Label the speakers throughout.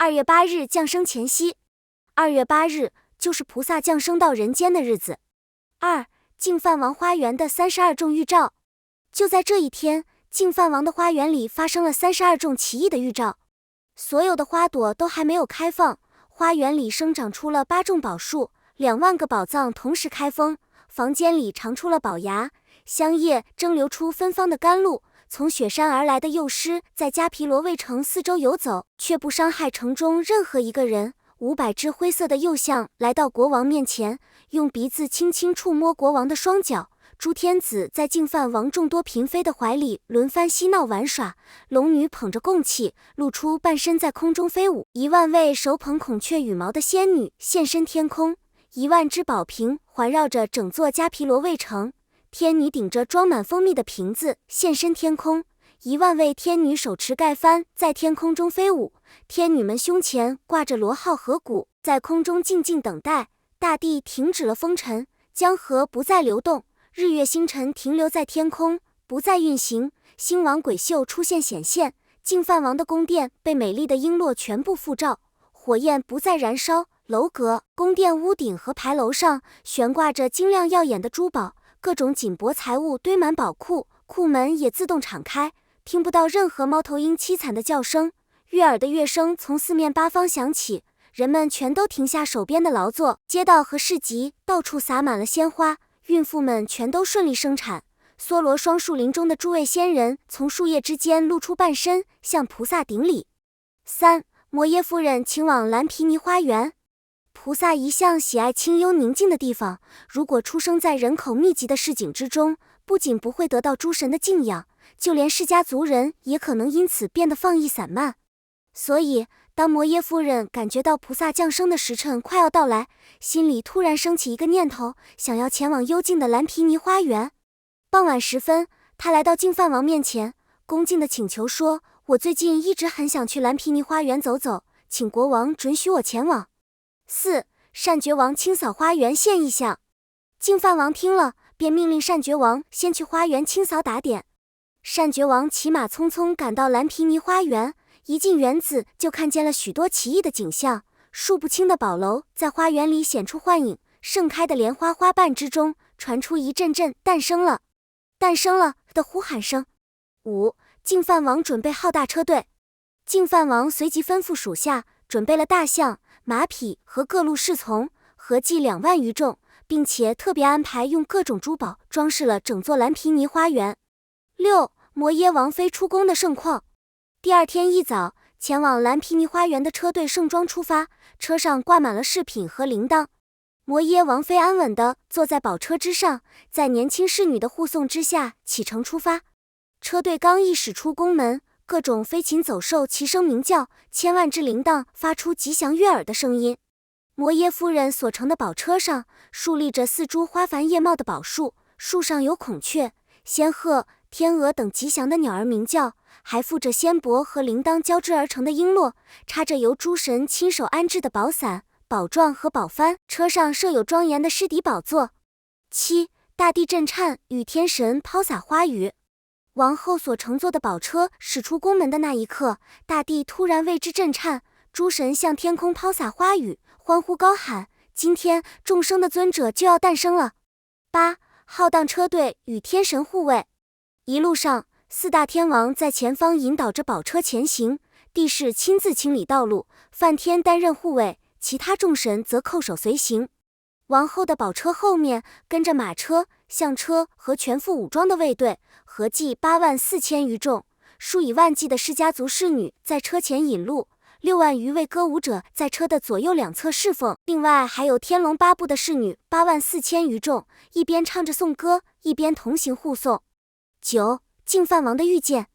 Speaker 1: 2月8日降生前夕，2月8日就是菩萨降生到人间的日子。2. 净饭王花园的32种预兆。就在这一天，净饭王的花园里发生了32种奇异的预兆。所有的花朵都还没有开放，花园里生长出了8种宝树，2万个宝藏同时开封，房间里长出了宝牙，香叶蒸流出芬芳的甘露。从雪山而来的幼狮在迦毗罗卫城四周游走，却不伤害城中任何一个人。500只灰色的幼象来到国王面前，用鼻子轻轻触摸国王的双脚。诸天子在净饭王众多嫔妃的怀里轮番嬉闹玩耍，龙女捧着供器，露出半身在空中飞舞。1万位手捧孔雀羽毛的仙女现身天空，1万只宝瓶环绕着整座迦毗罗卫城。天女顶着装满蜂蜜的瓶子现身天空，1万位天女手持盖幡在天空中飞舞，天女们胸前挂着螺号和鼓，在空中静静等待。大地停止了风尘，江河不再流动，日月星辰停留在天空，不再运行。星王鬼宿出现显现，净饭王的宫殿被美丽的璎珞全部覆罩，火焰不再燃烧。楼阁、宫殿屋顶和牌楼上悬挂着晶亮耀眼的珠宝，各种锦帛财物堆满宝库，库门也自动敞开，听不到任何猫头鹰凄惨的叫声。悦耳的乐声从四面八方响起，人们全都停下手边的劳作，街道和市集到处洒满了鲜花，孕妇们全都顺利生产。梭罗双树林中的诸位仙人从树叶之间露出半身，向菩萨顶礼。3. 摩耶夫人请往蓝毗尼花园。菩萨一向喜爱清幽宁静的地方，如果出生在人口密集的市井之中，不仅不会得到诸神的敬仰，就连释迦族人也可能因此变得放逸散漫。所以当摩耶夫人感觉到菩萨降生的时辰快要到来，心里突然升起一个念头，想要前往幽静的蓝毗尼花园。傍晚时分，她来到净饭王面前，恭敬地请求说，我最近一直很想去蓝毗尼花园走走，请国王准许我前往。4. 善觉王清扫花园现异象。净饭王听了，便命令善觉王先去花园清扫打点。善觉王骑马匆匆赶到蓝毗尼花园，一进园子就看见了许多奇异的景象，数不清的宝楼在花园里显出幻影，盛开的莲花花瓣之中传出一阵阵诞生了的呼喊声。5. 净饭王准备浩大车队。净饭王随即吩咐属下准备了大象、马匹和各路侍从，合计2万余众，并且特别安排用各种珠宝装饰了整座蓝毗尼花园。6. 摩耶王妃出宫的盛况。第二天一早，前往蓝毗尼花园的车队盛装出发，车上挂满了饰品和铃铛。摩耶王妃安稳地坐在宝车之上，在年轻侍女的护送之下启程出发。车队刚一驶出宫门，各种飞禽走兽齐声鸣叫，千万只铃铛发出吉祥悦耳的声音。摩耶夫人所乘的宝车上竖立着4株花繁叶茂的宝树，树上有孔雀、仙鹤、天鹅等吉祥的鸟儿鸣叫，还附着仙帛和铃铛交织而成的璎珞，插着由诸神亲手安置的宝伞、宝幢和宝幡，车上设有庄严的狮底宝座。7. 大地震颤，与天神抛洒花雨。王后所乘坐的宝车驶出宫门的那一刻，大地突然为之震颤，诸神向天空抛洒花雨，欢呼高喊，今天众生的尊者就要诞生了。8. 浩荡车队与天神护卫。一路上，4大天王在前方引导着宝车前行，帝释亲自清理道路，梵天担任护卫，其他众神则叩首随行。王后的宝车后面跟着马车、象车和全副武装的卫队，合计8万4千余众，数以万计的释迦族侍女在车前引路，6万余位歌舞者在车的左右两侧侍奉，另外还有天龙八部的侍女8万4千余众，一边唱着颂歌，一边同行护送。9. 净饭王的遇见。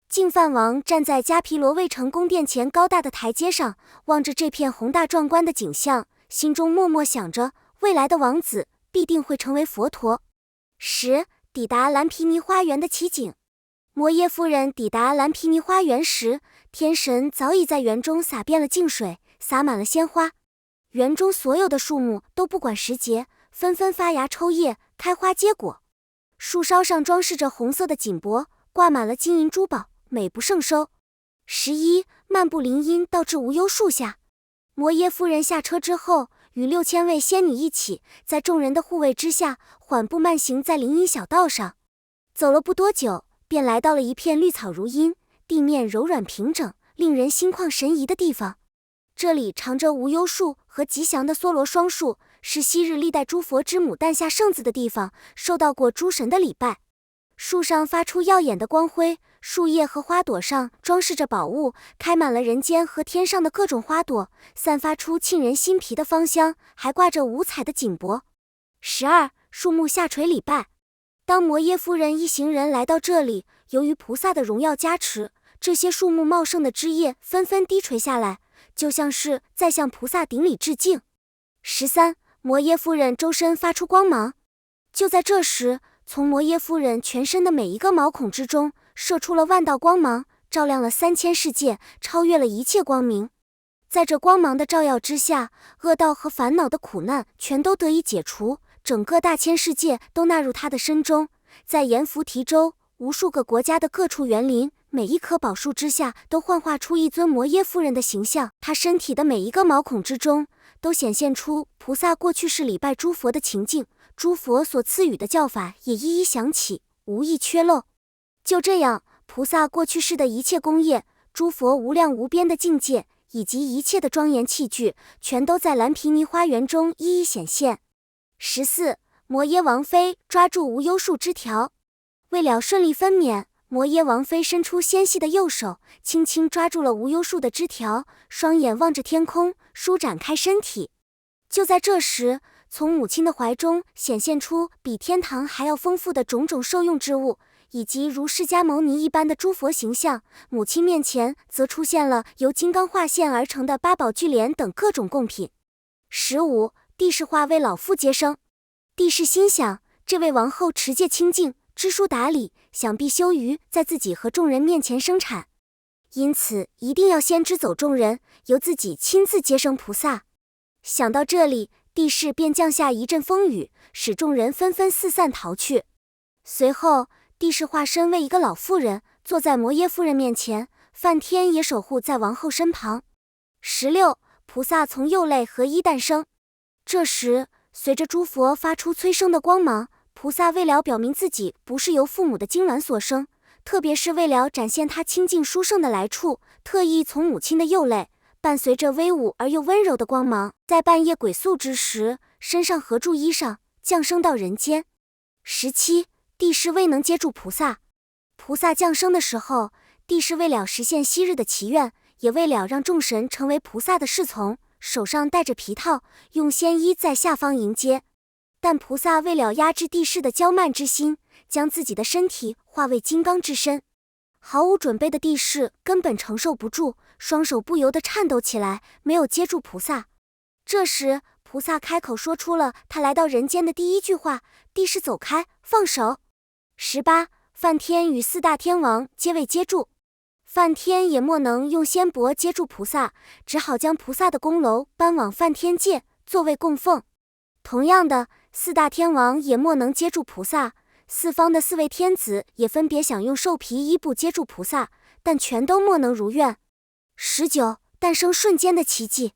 Speaker 1: 净饭王站在迦毗罗卫城宫殿前高大的台阶上，望着这片宏大壮观的景象，心中默默想着，未来的王子必定会成为佛陀。10. 抵达蓝毗尼花园的奇景。摩耶夫人抵达蓝毗尼花园时，天神早已在园中洒遍了净水，洒满了鲜花。园中所有的树木都不管时节，纷纷发芽抽叶，开花结果。树梢上装饰着红色的锦帛，挂满了金银珠宝，美不胜收。11. 漫步林荫到至无忧树下。摩耶夫人下车之后，与6000位仙女一起，在众人的护卫之下，缓步慢行在林荫小道上。走了不多久，便来到了一片绿草如茵、地面柔软平整、令人心旷神怡的地方。这里长着无忧树和吉祥的梭罗双树，是昔日历代诸佛之母诞下圣子的地方，受到过诸神的礼拜。树上发出耀眼的光辉，树叶和花朵上装饰着宝物，开满了人间和天上的各种花朵，散发出沁人心脾的芳香，还挂着五彩的锦帛。12. 树木下垂礼拜。当摩耶夫人一行人来到这里，由于菩萨的荣耀加持，这些树木茂盛的枝叶纷纷低垂下来，就像是在向菩萨顶礼致敬。13. 摩耶夫人周身发出光芒。就在这时，从摩耶夫人全身的每一个毛孔之中射出了万道光芒，照亮了3000世界，超越了一切光明。在这光芒的照耀之下，恶道和烦恼的苦难全都得以解除，整个大千世界都纳入他的身中。在阎浮提州无数个国家的各处园林，每一棵宝树之下都幻化出一尊摩耶夫人的形象，她身体的每一个毛孔之中都显现出菩萨过去世礼拜诸佛的情境，诸佛所赐予的教法也一一响起，无一缺漏。就这样，菩萨过去世的一切功业，诸佛无量无边的境界，以及一切的庄严器具，全都在蓝毗尼花园中一一显现。14. 摩耶王妃抓住无忧树枝条。为了顺利分娩，摩耶王妃伸出纤细的右手，轻轻抓住了无忧树的枝条，双眼望着天空，舒展开身体。就在这时，从母亲的怀中显现出比天堂还要丰富的种种受用之物，以及如释迦牟尼一般的诸佛形象。母亲面前则出现了由金刚化现而成的八宝聚莲等各种贡品。15. 帝释化为老妇接生。帝释心想，这位王后持戒清净，知书达理，想必羞于在自己和众人面前生产，因此一定要先支走众人，由自己亲自接生菩萨。想到这里，帝释便降下一阵风雨，使众人纷纷四散逃去。随后，帝释化身为一个老妇人，坐在摩耶夫人面前，梵天也守护在王后身旁。16. 菩萨从幼类合一诞生。这时，随着诸佛发出催生的光芒，菩萨为了表明自己不是由父母的精卵所生，特别是为了展现他清净殊胜的来处，特意从母亲的幼类，伴随着威武而又温柔的光芒，在半夜鬼宿之时，身上合住衣裳，降生到人间。17. 帝释未能接住菩萨。菩萨降生的时候，帝释为了实现昔日的祈愿，也为了让众神成为菩萨的侍从，手上戴着皮套，用仙衣在下方迎接。但菩萨为了压制帝释的骄慢之心，将自己的身体化为金刚之身。毫无准备的帝释根本承受不住，双手不由得颤抖起来，没有接住菩萨。这时，菩萨开口说出了他来到人间的第一句话：帝释走开，放手。18. 梵天与四大天王皆未接住。梵天也莫能用仙帛接住菩萨，只好将菩萨的宫楼搬往梵天界，作为供奉。同样的，四大天王也莫能接住菩萨，四方的4位天子也分别想用兽皮衣布接住菩萨，但全都莫能如愿。19. 诞生瞬间的奇迹。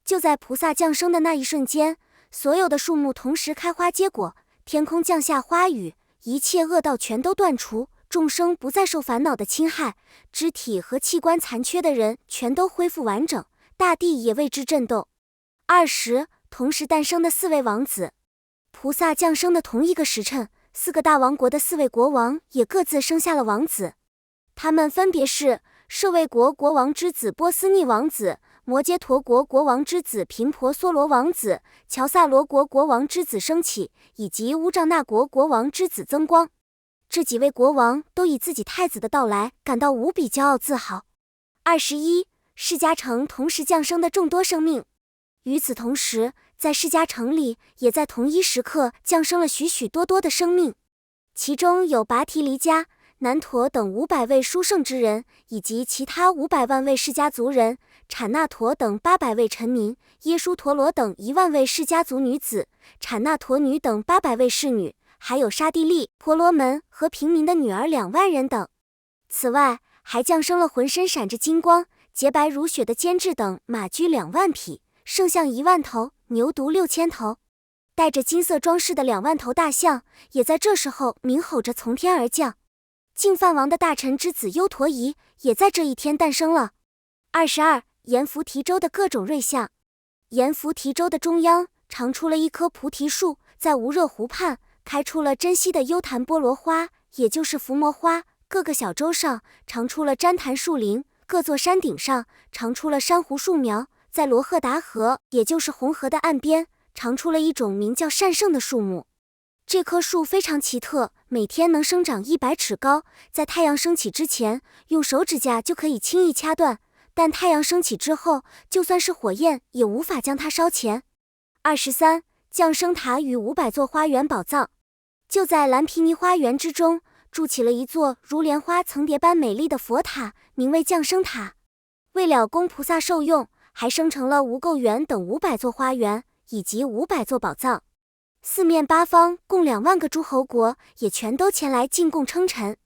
Speaker 1: 就在菩萨降生的那一瞬间，所有的树木同时开花结果，天空降下花雨，一切恶道全都断除，众生不再受烦恼的侵害，肢体和器官残缺的人全都恢复完整，大地也为之震动。20. 同时诞生的4位王子。菩萨降生的同一个时辰，4个大王国的4位国王也各自生下了王子，他们分别是舍卫国国王之子波斯匿王子、摩揭陀国国王之子频婆娑罗王子、乔萨罗国国王之子升起，以及乌障那国国王之子增光。这几位国王都以自己太子的到来感到无比骄傲自豪。21. 释迦城同时降生的众多生命。与此同时，在释迦城里也在同一时刻降生了许许多多的生命，其中有拔提离迦、南陀等500位殊胜之人，以及其他500万位释迦族人，产那陀等800位臣民，耶输陀罗等1万位释迦族女子，产那陀女等800位侍女，还有沙地利、婆罗门和平民的女儿2万人等。此外，还降生了浑身闪着金光、洁白如雪的监制等马驹2万匹，圣象1万头，牛犊6000头。带着金色装饰的2万头大象，也在这时候鸣吼着从天而降。净饭王的大臣之子优陀夷，也在这一天诞生了。22. 阎浮提州的各种瑞象。阎浮提州的中央长出了一棵菩提树，在无热湖畔开出了珍稀的优昙波罗花，也就是伏魔花。各个小洲上长出了旃檀树林，各座山顶上长出了珊瑚树苗，在罗赫达河，也就是红河的岸边，长出了一种名叫善圣的树木。这棵树非常奇特，每天能生长100尺高，在太阳升起之前，用手指甲就可以轻易掐断，但太阳升起之后，就算是火焰也无法将它烧前。23. 降生塔与500座花园宝藏。就在蓝毗尼花园之中，筑起了一座如莲花层叠般美丽的佛塔，名为降生塔。为了供菩萨受用，还生成了无垢园等500座花园，以及500座宝藏。四面八方共2万个诸侯国也全都前来进贡称臣。